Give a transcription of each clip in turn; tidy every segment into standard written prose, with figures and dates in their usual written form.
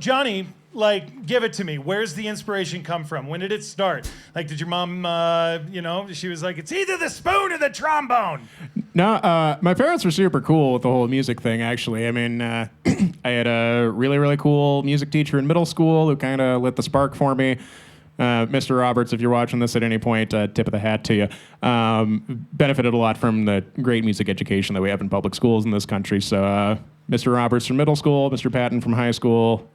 Johnny, like, give it to me. Where's the inspiration come from? When did it start? Like, did your mom, she was like, it's either the spoon or the trombone. No, my parents were super cool with the whole music thing, actually. I mean, I had a really, really cool music teacher in middle school who kind of lit the spark for me. Mr. Roberts, if you're watching this at any point, tip of the hat to you. Benefited a lot from the great music education that we have in public schools in this country. So Mr. Roberts from middle school, Mr. Patton from high school,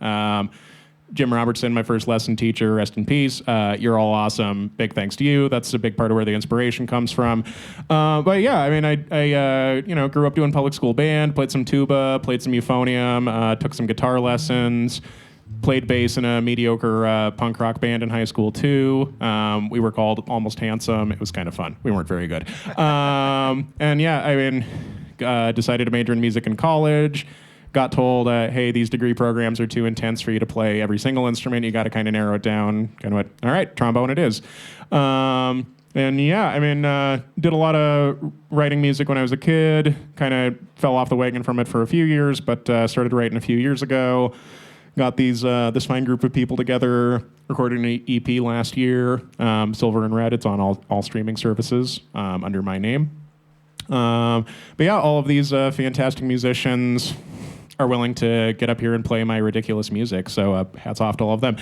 Jim Robertson, my first lesson teacher, rest in peace. You're all awesome. Big thanks to you. That's a big part of where the inspiration comes from. But yeah, I mean, I grew up doing public school band, played some tuba, played some euphonium, took some guitar lessons, played bass in a mediocre punk rock band in high school too. We were called Almost Handsome. It was kind of fun. We weren't very good. And yeah, I mean, decided to major in music in college. Got told, hey, these degree programs are too intense for you to play every single instrument. You got to kind of narrow it down. Kind of went, all right, trombone it is. And yeah, I mean, did a lot of writing music when I was a kid. Kind of fell off the wagon from it for a few years, but started writing a few years ago. Got this fine group of people together, recorded an EP last year, Silver and Red. It's on all streaming services under my name. But yeah, all of these fantastic musicians are willing to get up here and play my ridiculous music. So hats off to all of them.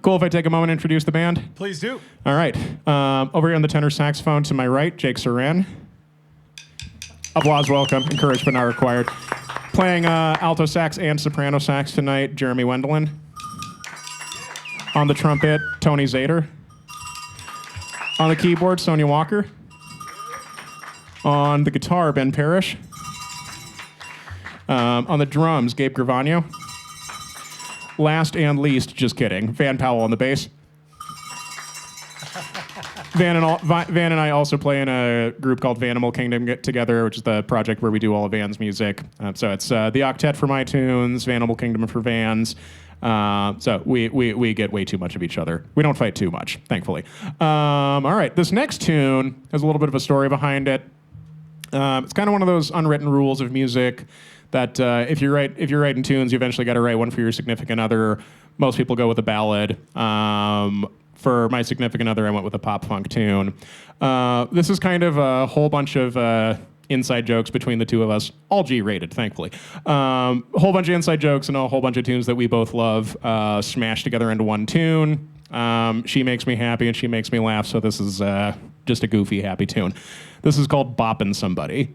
Cool if I take a moment and introduce the band? Please do. All right. Over here on the tenor saxophone to my right, Jake Saran. Applause welcome, encouraged but not required. Playing alto sax and soprano sax tonight, Jeremy Wendelin. On the trumpet, Tony Zader. On the keyboard, Sonya Walker. On the guitar, Ben Parrish. On the drums, Gabe Gravano. Last and least, just kidding, Van Powell on the bass. Van and I also play in a group called Vanimal Kingdom Get Together, which is the project where we do all of Van's music. So it's the Octet for my tunes, Vanimal Kingdom for Van's. So we get way too much of each other. We don't fight too much, thankfully. All right, this next tune has a little bit of a story behind it. It's kind of one of those unwritten rules of music that if you're writing tunes, you eventually got to write one for your significant other. Most people go with a ballad. For my significant other, I went with a pop funk tune. This is kind of a whole bunch of inside jokes between the two of us, all G-rated, thankfully. A whole bunch of inside jokes and a whole bunch of tunes that we both love smashed together into one tune. She makes me happy and she makes me laugh, so this is just a goofy, happy tune. This is called Boppin' Somebody.